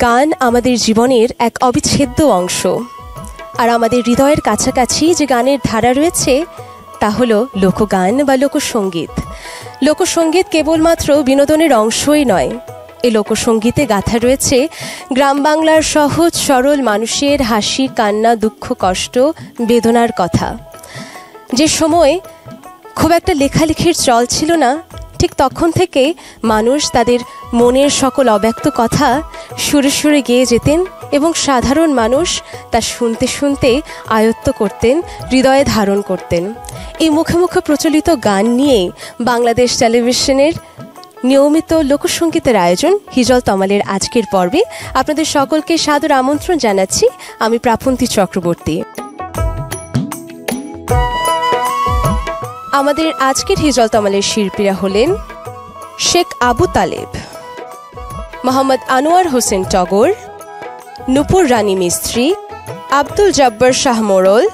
গান আমাদের জীবনের এক অবিচ্ছেদ্য অংশ, আর আমাদের হৃদয়ের কাছাকাছি যে গানের ধারা রয়েছে তা হলো লোকগান বা লোকসঙ্গীত। লোকসঙ্গীত কেবলমাত্র বিনোদনের অংশই নয়, এই লোকসঙ্গীতে গাথা রয়েছে গ্রাম বাংলার সহজ সরল মানুষের হাসি, কান্না, দুঃখ, কষ্ট, বেদনার কথা। যে সময় খুব একটা লেখালেখির চল ছিল না, ঠিক তখন থেকে মানুষ তাদের মনের সকল অব্যক্ত কথা সুরে সুরে গেয়ে যেতেন এবং সাধারণ মানুষ তা শুনতে শুনতে আয়ত্ত করতেন, হৃদয়ে ধারণ করতেন। এই মুখে মুখে প্রচলিত গান নিয়ে বাংলাদেশ টেলিভিশনের নিয়মিত লোকসঙ্গীতের আয়োজন হিজল তমালের আজকের পর্বে আপনাদের সকলকে সাদর আমন্ত্রণ জানাচ্ছি। আমি প্রাপন্তী চক্রবর্তী। আমাদের আজকের হিজল তমালের শিল্পীরা হলেন শেখ আবু তালেব, মোহাম্মদ আনোয়ার হোসেন টগর, নূপুর রানী মিস্ত্রি, আব্দুল জব্বার শাহ মোড়ল,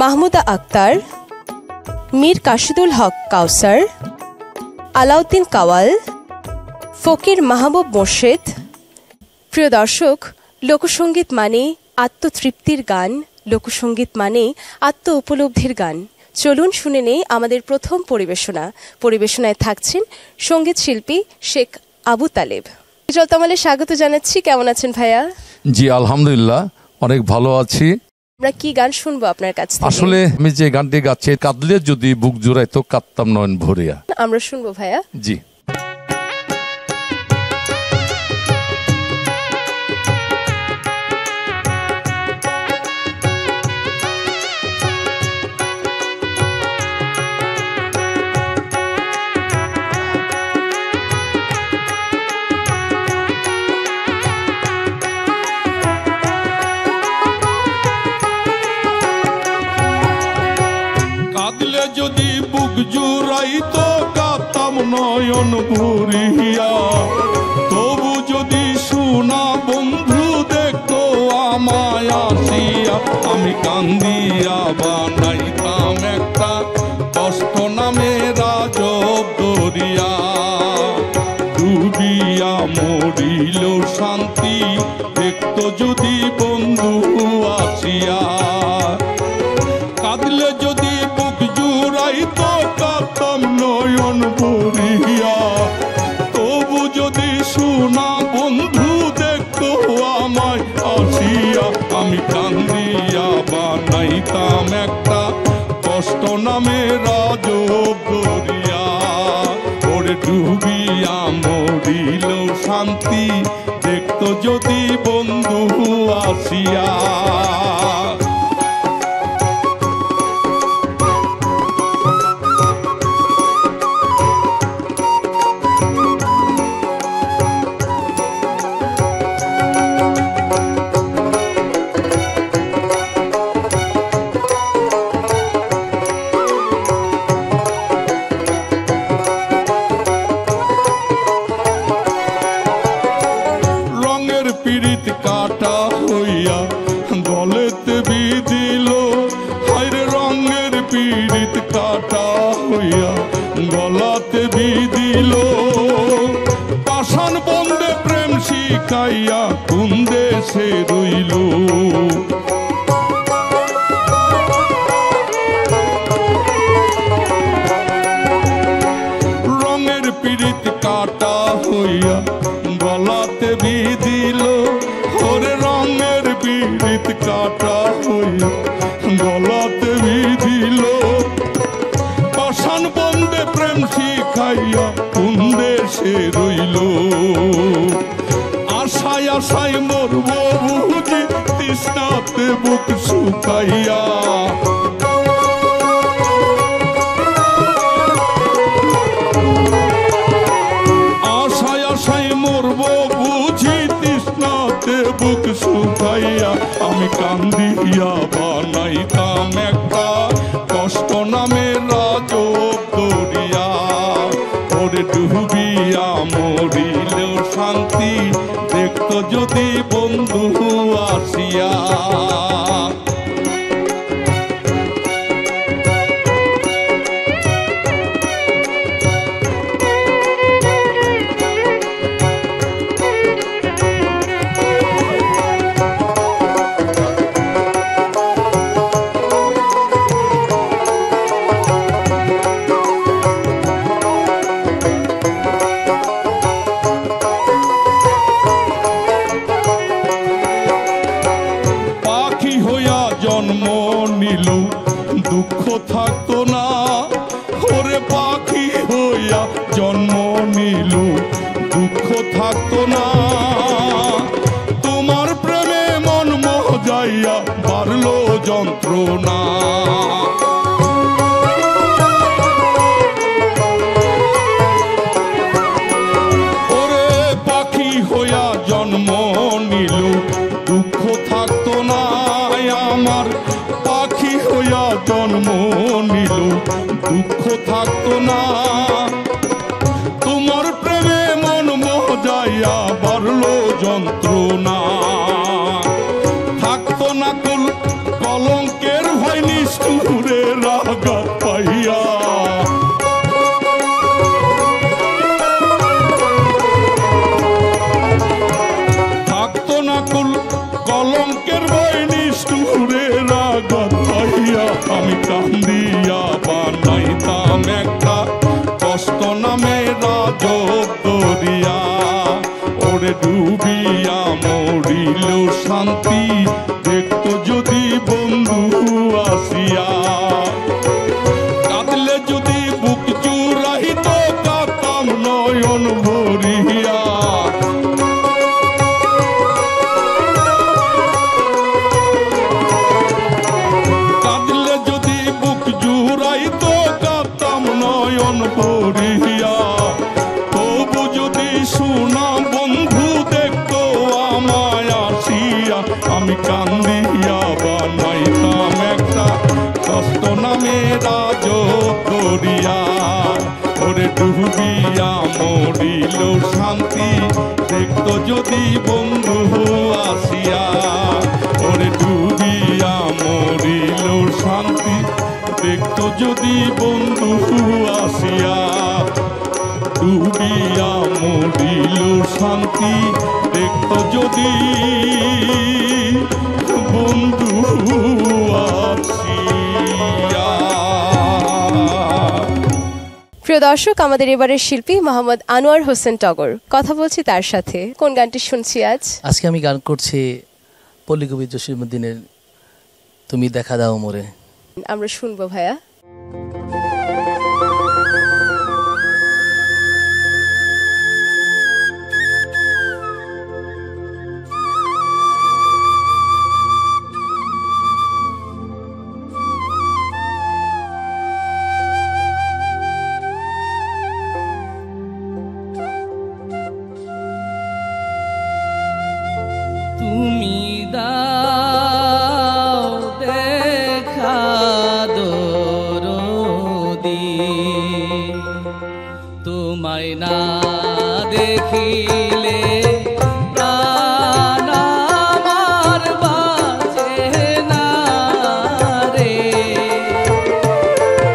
মাহমুদা আক্তার, মীর কাশিদুল হক কাউসার, আলাউদ্দিন কাওয়াল, ফকির মাহবুব মোর্শেদ। প্রিয় দর্শক, লোকসঙ্গীত মানে আত্মতৃপ্তির গান, লোকসঙ্গীত মানে আত্ম উপলব্ধির গান। চলুন শুনে নেই আমাদের প্রথম পরিবেশনায় থাকছেন সঙ্গীত শিল্পী শেখ আবু তালেব। হিজল তমালে স্বাগত জানাচ্ছি। কেমন আছেন ভাইয়া? জি আলহামদুলিল্লাহ, অনেক ভালো আছি। আমরা কি গান শুনবো আপনার কাছ থেকে? আসলে আমি যে গানটি গাচ্ছি, কাঁদলে যদি বুক জুড়াইতো কাঁদতাম নয়ন ভরিয়া, আমরা শুনবো ভাইয়া। জি। যদি বুক জুড়াইতো কাঁদতাম নয়ন ভরিয়া, তবু যদি শোনা বন্ধু দেখতো আমায় আসিয়া, আমি কান্দিয়া বানাইতাম একটা কষ্ট নামে রাজব দরিয়া। ডুবিয়া মরিল শান্তি দেখতো যদি বন্ধু আসিয়া, কাঁদলে যদি বুক জুড়াইতো কাঁদতাম নয়ন ভরিয়া, তবু যদি শোনা বন্ধু দেখতো আমায় আসিয়া, আমি কান্দিয়া বানাইতাম একটা কষ্ট নামে রাজব দরিয়া। ওরে ডুবিয়া মরিল শান্তি দেখতো যদি বন্ধু আসিয়া। পীড়িত কাটা হইয়া গলেতে বিধিল, হায়রে রঙের পীড়িত কাটা হইয়া গলাতে বিধিল। পাষাণ বন্দে প্রেম শিখাইয়া কোন দেশে রইল, রঙের পীড়িত কাটা হইয়া গলাতে বিধিল। ওরে রঙের পীড়িত কাটা হইয়া গলাতে বিধিল। পাষাণ বন্দে প্রেম শিখাইয়া কোন দেশে রইল। আশায় আশায় মরব বুঝি তৃষ্ণাতে বুক শুকাইয়া, আশায় আশায় মরব বুঝি তৃষ্ণাতে বুক শুকাইয়া, আমি কান্দিয়া বানাইতাম একটা কষ্ট নামে রাজব দরিয়া। ওরে ডুবিয়া মরিল শান্তি দেখতো যদি বন্ধু আসিয়া। থাকতো না, ওরে পাখি হইয়া জন্ম নিল দুঃখ থাকতো না। তোমার প্রেমে মন মজাইয়া বাড়লো যন্ত্রণা। ওরে পাখি হইয়া জন্ম নিল দুঃখ থাকতো না, আমার পাখি হইয়া জন্ম নিল দুঃখ থাকতো না। তোমার প্রেমে মন মজাইয়া বাড়লো যন্ত্রণা। থাকতো না কুল কলঙ্কের ভয় নিষ্ঠুরে আঘাত পাইয়া। থাকতো না কুল কলঙ্কের ভয় নিষ্ঠুরে আঘাত পাইয়া। আমি কান্দিয়া বানাইতাম একটা কষ্ট নামে রাজক দরিয়া। ওরে ডুবিয়া মরিল শান্তি দেখতো যদি বন্ধু আসিয়া। কাঁদলে যদি বুক জুড়াইত কাঁদতাম নয়ন ভরিয়া। কাঁদলে যদি বুক জুড়াইত কাঁদতাম নয়ন ভরিয়া। তবু যদি শোনা বন্ধু দেখতো আমায় আসিয়া। আমি কান্দিয়া বানাইতাম একটা কষ্ট নামে রাজক দরিয়া। ওরে ডুবিয়া মরিল শান্তি দেখতো যদি বন্ধু আসিয়া। ওরে ডুবিয়া মরিল শান্তি দেখতো যদি বন্ধু আসিয়া। ডুবিয়া মরিল শান্তি দেখতো যদি বন্ধু আসিয়া। প্রিয় দর্শক, আমাদের এবারের শিল্পী মোহাম্মদ আনোয়ার হোসেন টগর, কথা বলছি তার সাথে। কোন গানটি শুনছি আজ? আজকে আমি গান করছি পল্লীকবি জসীমউদ্দিনের তুমি দেখা দাও মোরে। আমরা শুনবো ভাইয়া। তুমি দাও দেখা দরদি, তোমায় না দেখিলে প্রাণ আমার বাঁচে না রে।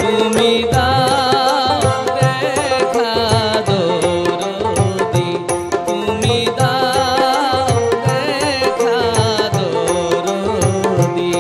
তুমি দাও দেখা দরদি, তুমি দাও দেখা দরদি।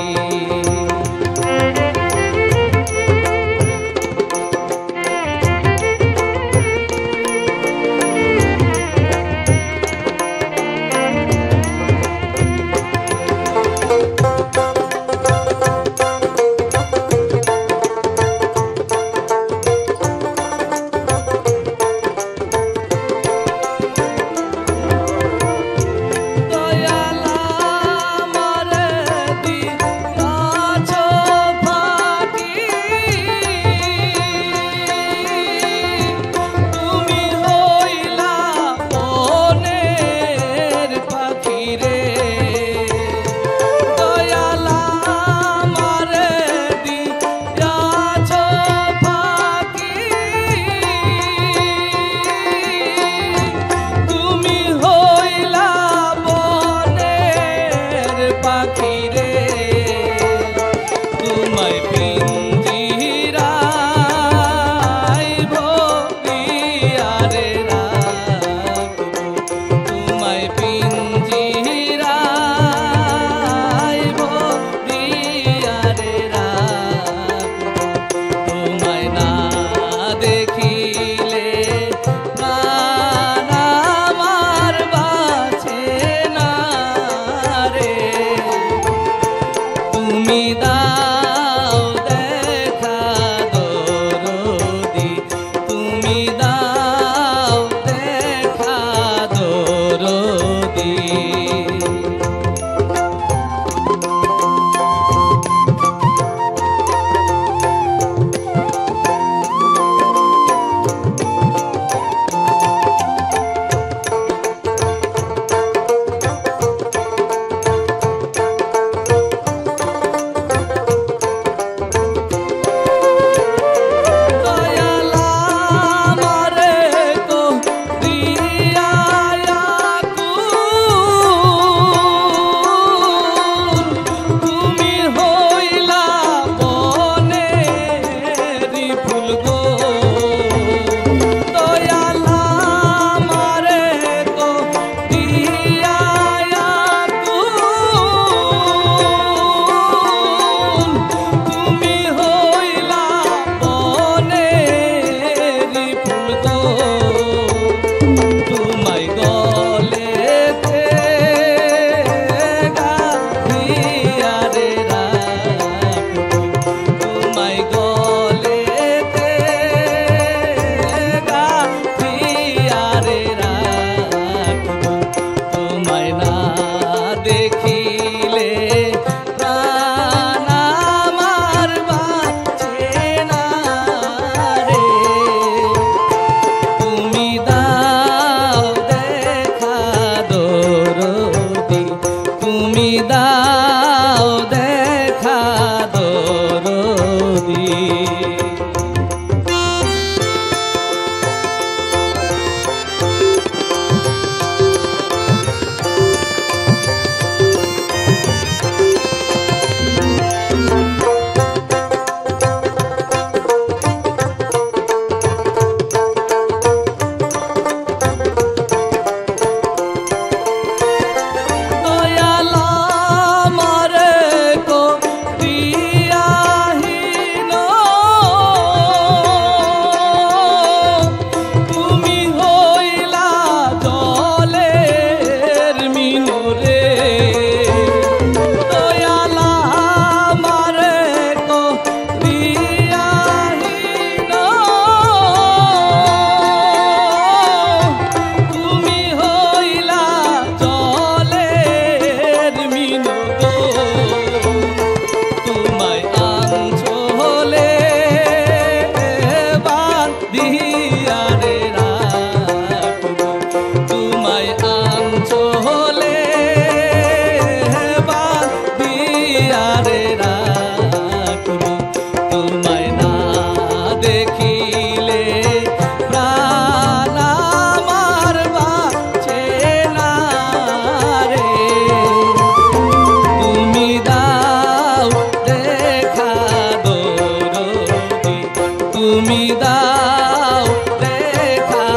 তুমি দাও দেখা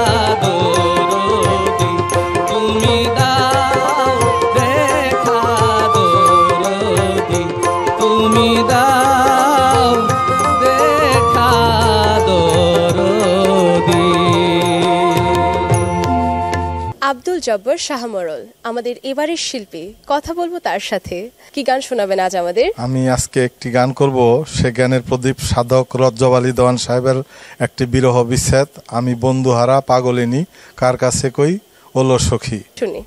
দরদি, তুমি দাও দেখা দরদি, তুমি দাও দেখা দরদি। আব্দুল জব্বার শাহমরল আমাদের এবারের শিল্পী, কথা বলবো তার সাথে। কি গান শোনাবেন আজ আমাদের? আমি আজকে একটি গান করব, সে গানের প্রদীপ সাধক রজ্জব আলী দেওয়ান সাহেবের একটি বিরহ বিচ্ছেদ। আমি বন্ধুহারা পাগলিনী, কার কাছে কই ওলো সখী। শুনি।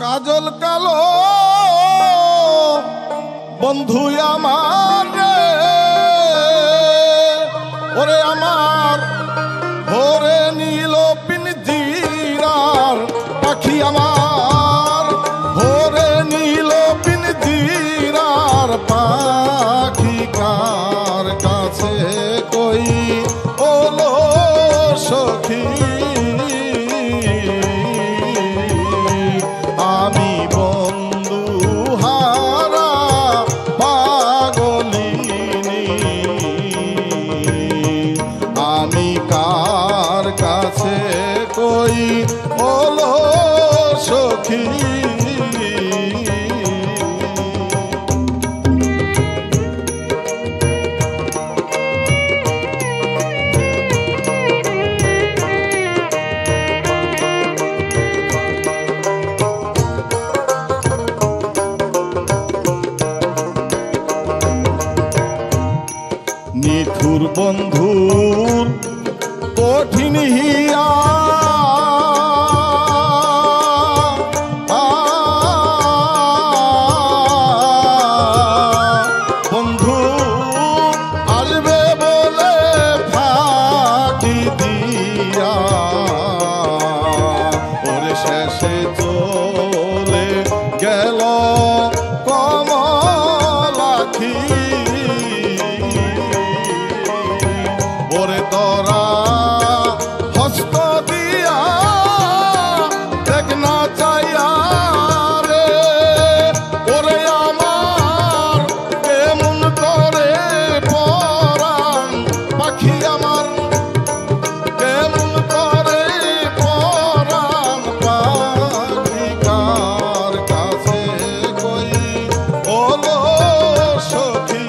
কাজল কালো বন্ধু আমার রে, ওরে আমার ভোরে নীল পিনজিরার পাখি আমার, ভোরে নীল পিনজিরার পাখি কার কাছে কই ওলো সখী। আমি বন্ধু হারা পাগলিনী, আমি কার কাছে কই ওলো সখী। নিঠুর বন্ধুর কঠিন হিয়া, বন্ধু আসবে বলে ফাঁকি দিয়া, ওরে শেষে চলে গেল কমলাখি। ওরে তোরা হস্ত দিয়া দেখ না চাইয়া রে, ওরে আমার কেমন করে পরাণ পাখি আমার, কেমন করে পরাণ পাখি কার কাছে কই ওলো সখী।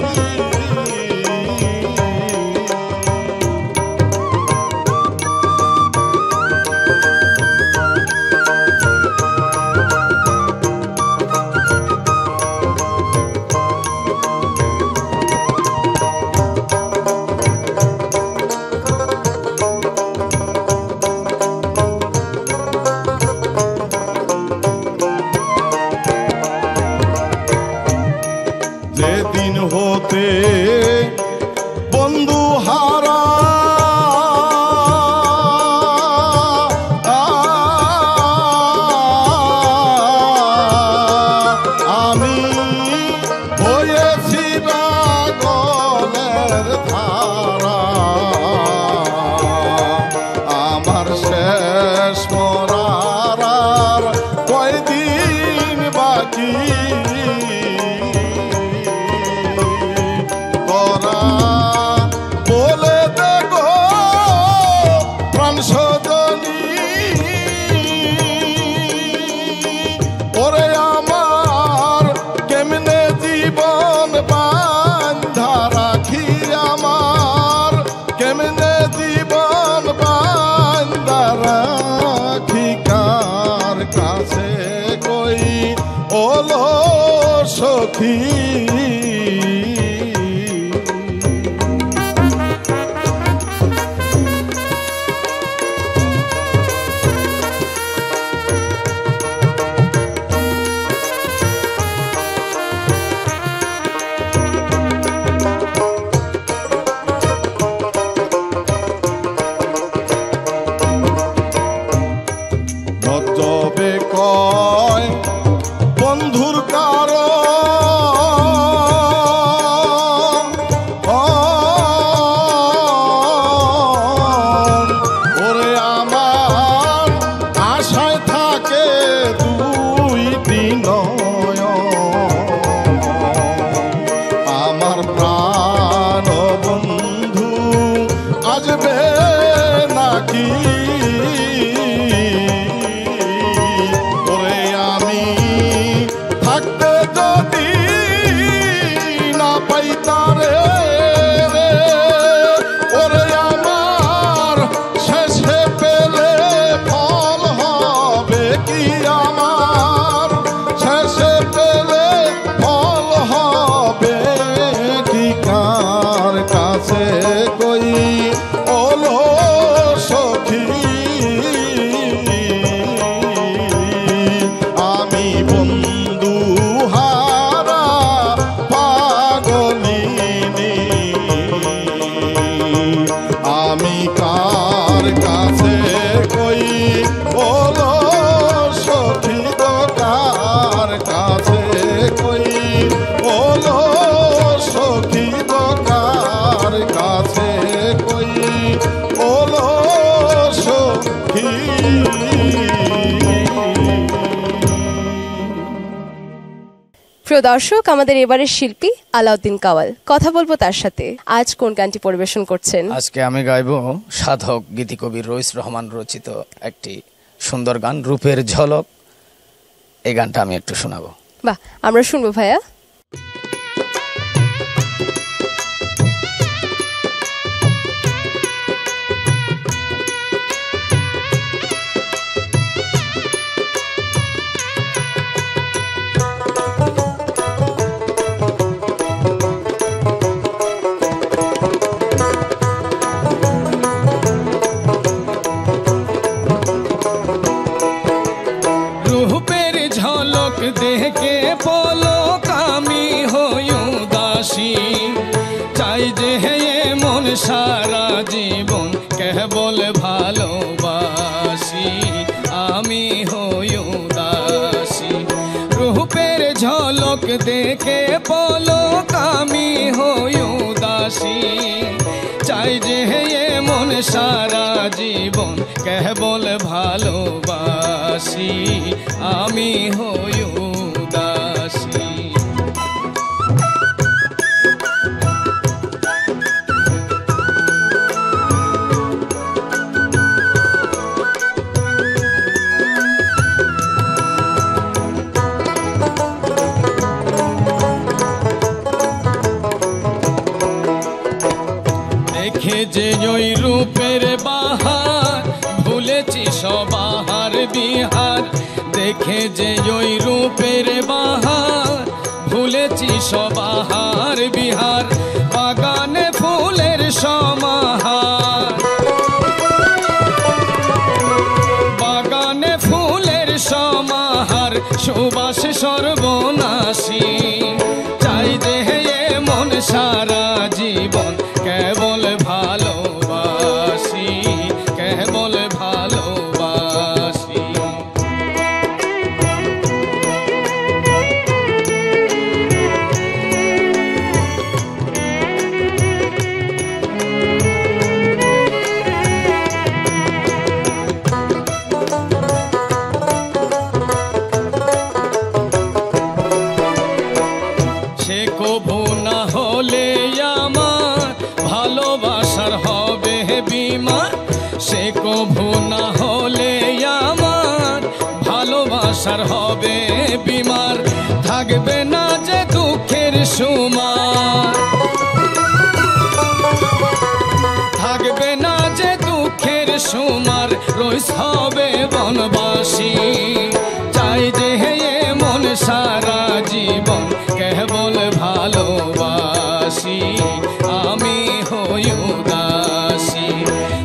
যেদিন হতে বন্ধু হারা আমি হয়েছি পাগলের ধারা, আমার শেষ মরার আর কয়দিন বাকি। তোরা বলে দেখো প্রাণ সজনী, ওরে আমার কেমনে জীবন বান্ধা রাখি, আমার কেমনে জীবন বান্ধা রাখি, কার কাছে কই ওলো সখী। প্রিয় দর্শক, আমাদের এবারের শিল্পী আলাউদ্দিন কাওয়াল, কথা বলবো তার সাথে। আজ কোন গানটি পরিবেশন করছেন? আজকে আমি গাইব সাধক গীতিকবি রইস রহমান রচিত একটি সুন্দর গান, রূপের ঝলক। এই গানটা আমি একটু শোনাবো। বাহ, আমরা শুনবো ভাইয়া। দেখে পলক আমি হই উদাসী, চাই যে হে মন সারা জীবন কেবল ভালোবাসি, আমি হই উদাসী। রূপের ঝলক দেখে পলক আমি হই উদাসী, চাই যে হে মন সারা জীবন কেবল ভালোবাসি, আমি হই উদাসী। দেখে যে ওই রূপের বাহার, ভুলেছি সবাহার বিহার। দেখে যে ওই রূপের বাহার, ভুলেছি সবাহার বিহার। বাগানে ফুলের সমাহার, বাগানে ফুলের সমাহার, সুবাস সর্বনাশী। চাই যে হে মন সারা জীবন কেবল ভালোবাসি, কেবল ভালোবাসি। সে কবু না হলে আমার ভালোবাসার হবে বিমার, সে কবু না হলে আমার ভালোবাসার হবে বিমার। থাকবে না যে দুঃখের সুমার, থাকবে না যে দুঃখের সুমার, রইস হবে বনবাসী। চাই যে হে মন সারা জীবন কেবল ভালোবাসি, আমি হই উদাসী।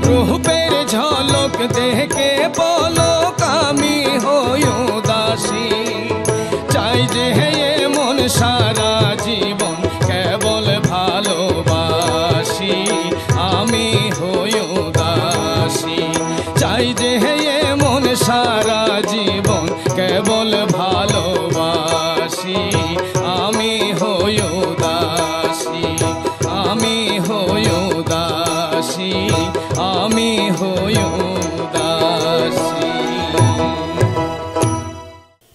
রূপের ঝলক দেখে পলক আমি হই উদাসী, চাই যে হে মন সারা জীবন কেবল ভালোবাসি, আমি হই উদাসী। চাই যে হে মন সারা জীবন কেবল ভালোবাসি, আমি হই উদাসী, আমি হই উদাসী, আমি হই উদাসী।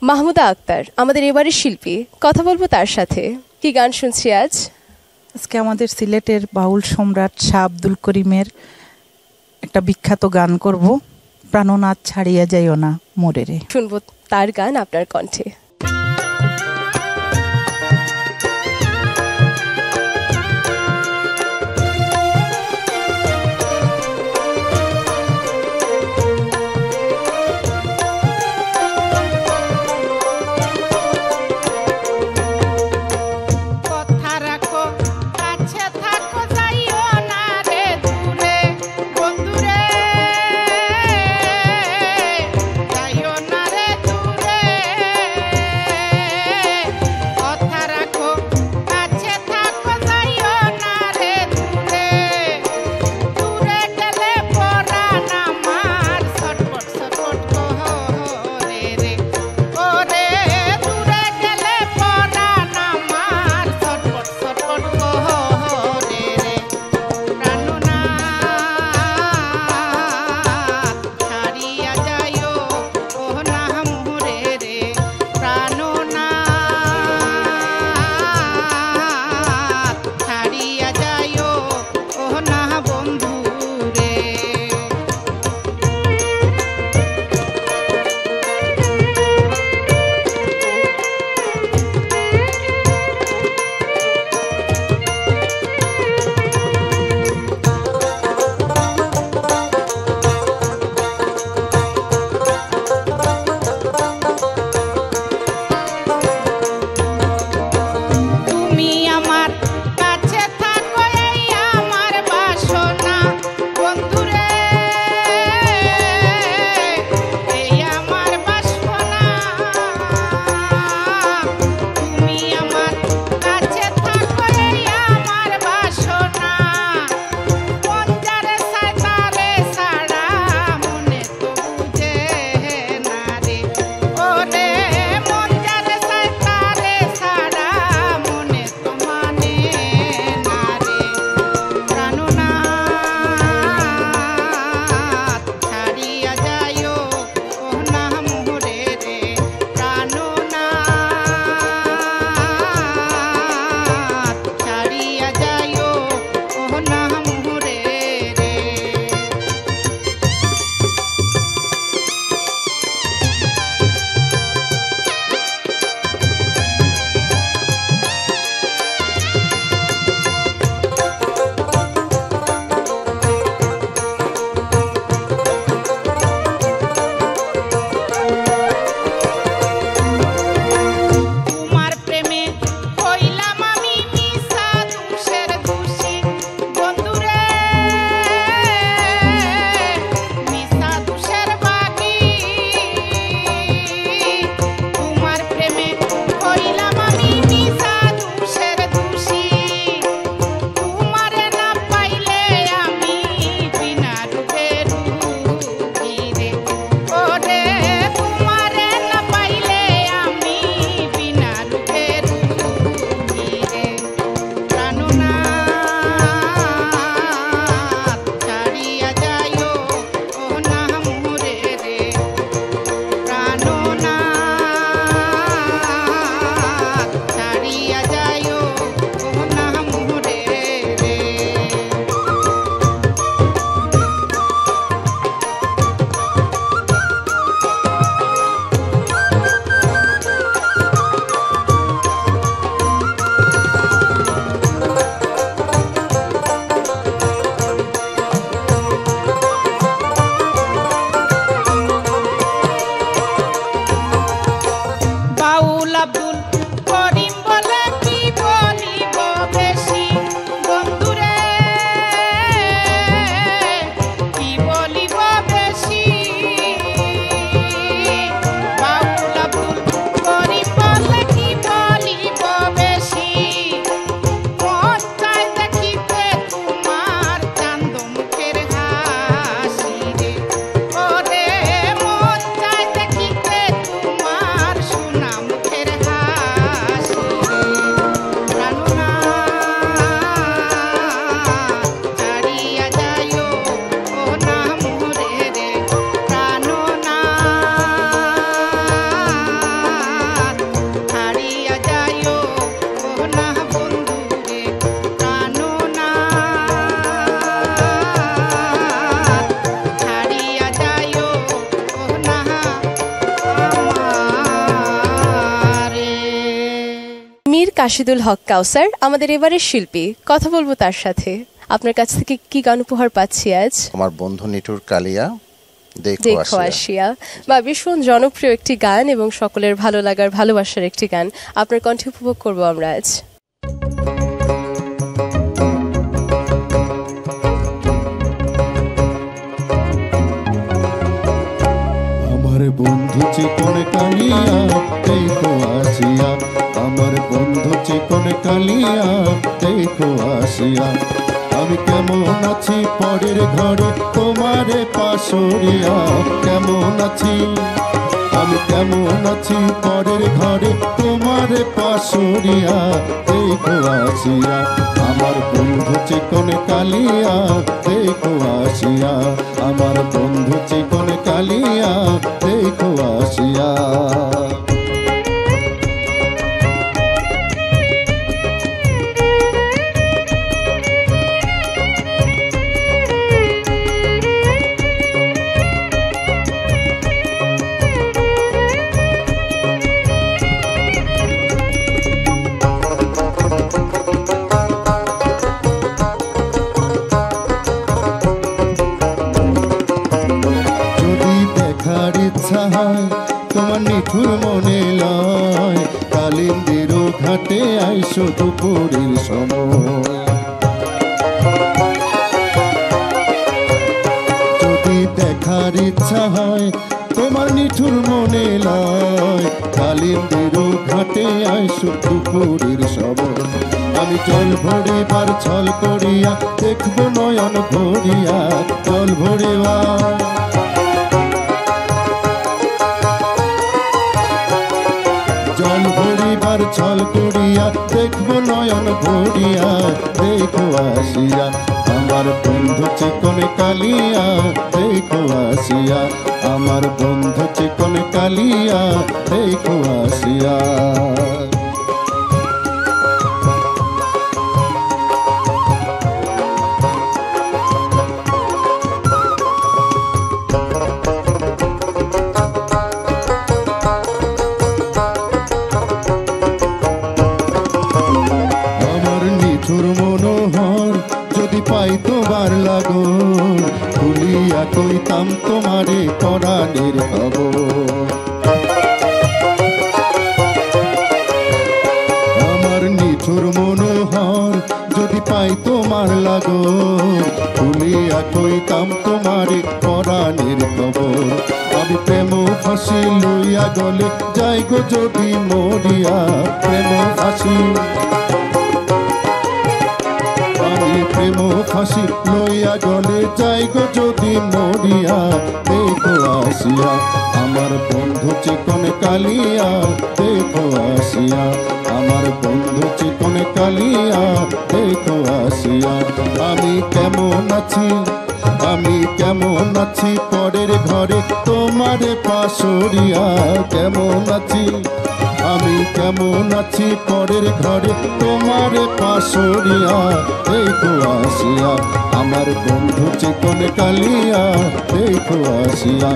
মাহমুদা আক্তার, আমাদের এবারের শিল্পী, কথা বলবো তার সাথে। কি গান শুনছি আজ? আজকে আমাদের সিলেটের বাউল সম্রাট শাহ আব্দুল করিমের একটা বিখ্যাত গান করব, প্রাণনাথ ছাড়িয়া যাইও না মোরে রে। শুনবো তার গান আপনার কণ্ঠে। যাইও না রে দূরে কাশিদুল হক কাউসার আমাদের এবারের শিল্পী, কথা বলবো তার সাথে। আপনার কাছ থেকে কি গান উপহার পাচ্ছি আজ? আমার বন্ধু নিটুর কালিয়া দেখো আসিয়া, বা ভীষণ জনপ্রিয় একটি গান এবং সকলের ভালো লাগার ভালোবাসার একটি গান। আপনার কণ্ঠে উপভোগ করবো আমরা আজ। আমার বন্ধু চিকন কালিয়া দেখো আসিয়া, আমার বন্ধু চিকন কালিয়া দেখো আসিয়া, আমি কেমন আছি পরের ঘরে তোমারে পাশরিয়া, কেমন আছি আমি কেমন আছি পরের ঘরে তোমারে পাশরিয়া দেখো আসিয়া, আমার বন্ধু চিকন কালিয়া দেখো আসিয়া, আমার বন্ধু চিকন কালিয়া দেখো আসিয়া। তোমার নিঠুর মনে লয় কালিন্দির ঘাটে আইসো দুপুরের সময়, যদি দেখার ইচ্ছা হয় তোমার নিঠুর মনে লয় কালিন্দির ঘাটে আইসো দুপুরের সময়, আমি জল ভরিবার ছল করিয়া দেখবো নয়ন ভরিয়া, জল ভরিবা জল ভরিবার ছল করিয়া দেখবো নয়ন ভরিয়া দেখো আসিয়া, আমার বন্ধু চিকন কালিয়া দেখো আসিয়া, আমার বন্ধু চিকন কালিয়া দেখো আসিয়া। পাই তোমার লাগন ভুলিয়া কইতাম তোমারে পরাণের খবর, আমার নিঠুর মনোহর যদি পাই তোমার লাগন ভুলিয়া কইতাম তোমারে পরাণের খবর, আমি প্রেম ফাঁসি লইয়া গলে যাই গো যদি মরিয়া, প্রেম ফাঁসি প্রেম ফাঁসি লইয়া গলে যাই গো যদি মরিয়া দেখো আসিয়া, আমার বন্ধু চিকন কালিয়া দেখো আসিয়া, আমার বন্ধু চিকন কালিয়া দেখো আসিয়া, আমি কেমন আছি আমি কেমন আছি পরের ঘরে তোমারে পাশরিয়া, কেমন আছি আমি কেমন আছি পরের ঘরে তোমারে পাশরিয়া দেখো আসিয়া, আমার বন্ধু চিকন কালিয়া দেখো আসিয়া,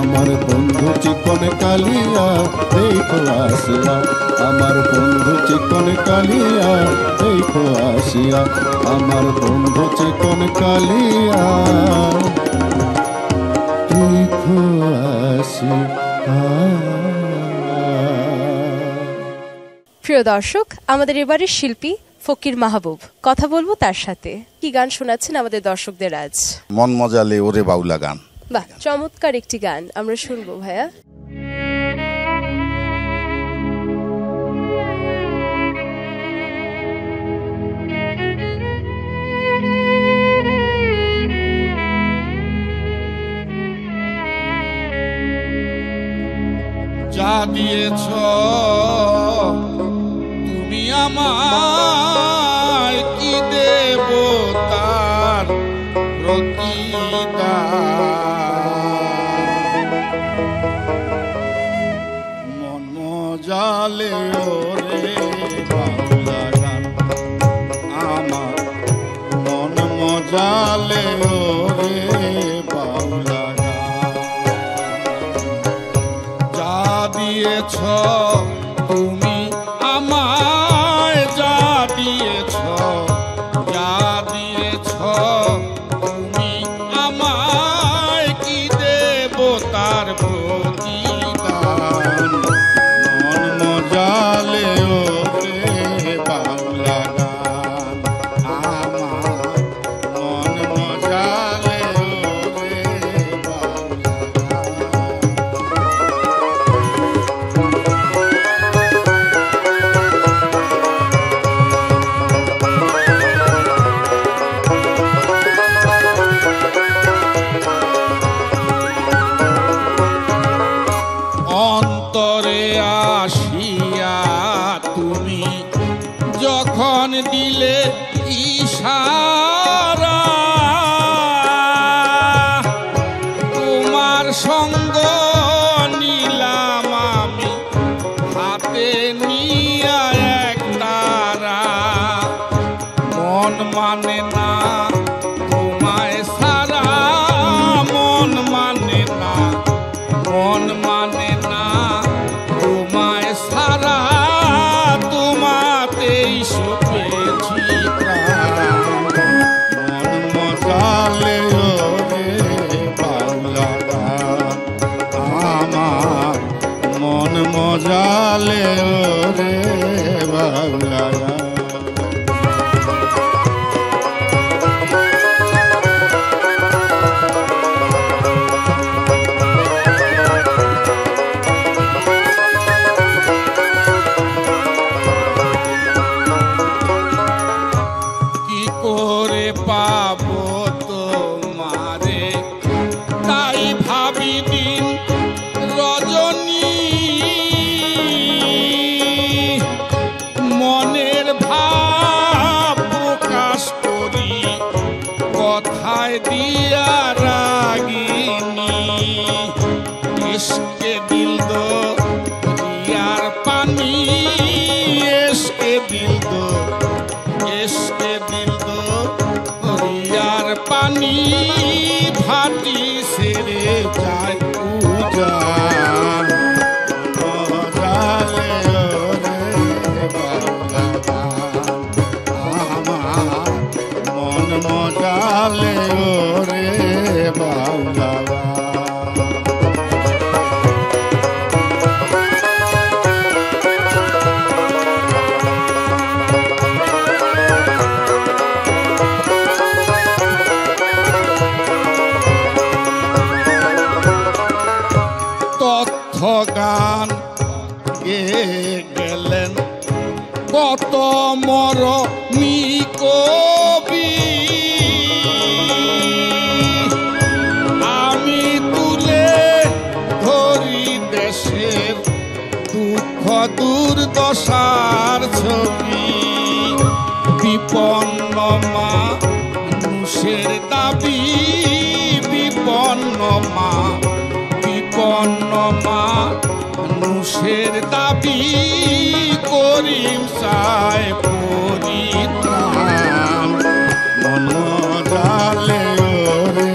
আমার বন্ধু চিকন কালিয়া দেখো আসিয়া, আমার বন্ধু চিকন কালিয়া দেখো আসিয়া, আমার বন্ধু চিকন কালিয়া দেখো আসিয়া। প্রিয় দর্শক, আমাদের এবারের শিল্পী ফকির মাহবুব, কথা বলবো তার সাথে। কি গান শোনাচ্ছেন আমাদের দর্শকদের আজ? মন মজালে ওরে বাউলা গান। বাহ, চমৎকার একটি গান আমরা শুনবো ভাইয়া। যা দিয়েছ তুমি আমায় কি দেব তার প্রতিদান, মন মজালে ওরে বাউলা গান, আমার মন মজালে ওরে বাউলা গান, যা দিয়েছ তুমি আমায় দিয়েছ তুমি আমায়, কি দেব তার প্রতিদান। মন মজালে ওরে বাউলা গান, আমার মন মজালে ওরে বাউলা অন্তরে আসিয়া তুমি যখন দিলে ইশারা, তোমার সঙ্গ নিলাম আমি হাতে নিয়া এক তারা। মন মানে না তোমায় সারা, মন মানে না, মন মানে না তোমায় সারা, তোমাতেই সপেছি প্রাণ। মন মজালে ওরে বাউলা গান, আমার মন মজালে ওরে বাউলা গান। কি করে পাবো তোমারে, তাই ভাবি দিন রজনী। মনের ভাব প্রকাশ করি কথায় দিয়া রাগিনী। ইশকে দিল দো রিয়ার পানি, ইশকে দিল দো, ইশকে দিল দো রিয়ার পানি। ভাটি সেরে যায় উজান, মজালে ওরে বাউলা গান, আমার মন মজালে ওরে বাউলা গান। তথ্য গান গেয়ে গেলেন কত মরমী কবি, আমি তুলে ধরি দেশের দুঃখ দুর্দশার ছবি। বিপন্ন মানুষের দাবি, বিপন্ন মা, বিপন্ন মানুষের দাবি। করিম চায় পরিত্রাণ, মন জালে ওরে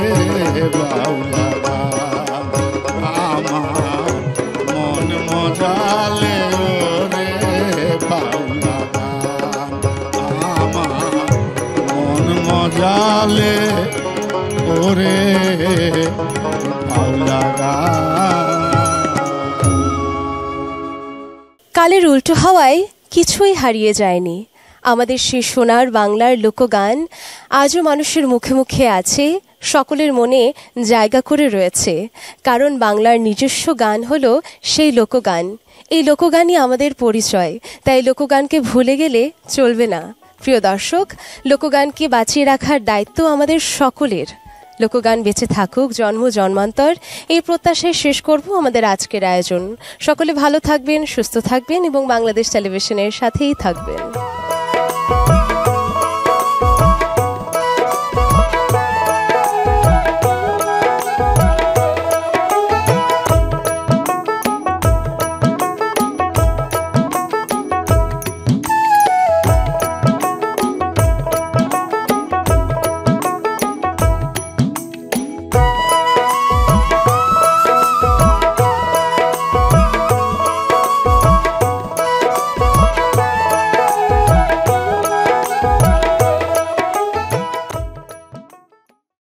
বাউলা গান, আমার মন মজালে ওরে বাউলা গান, আমার মন মজালে ওরে বাউলা গান। কালের উল্টো হওয়ায় কিছুই হারিয়ে যায়নি। আমাদের সেই সোনার বাংলার লোকগান আজও মানুষের মুখে মুখে আছে, সকলের মনে জায়গা করে রয়েছে। কারণ বাংলার নিজস্ব গান হলো সেই লোকগান। এই লোকগানই আমাদের পরিচয়, তাই লোকগানকে ভুলে গেলে চলবে না। প্রিয় দর্শক, লোকগানকে বাঁচিয়ে রাখার দায়িত্ব আমাদের সকলের। লোকগান বেঁচে থাকুক জন্ম জন্মান্তর, এই প্রত্যাশায় শেষ করব আমাদের আজকের আয়োজন। সকলে ভালো থাকবেন, সুস্থ থাকবেন এবং বাংলাদেশ টেলিভিশনের সাথেই থাকবেন।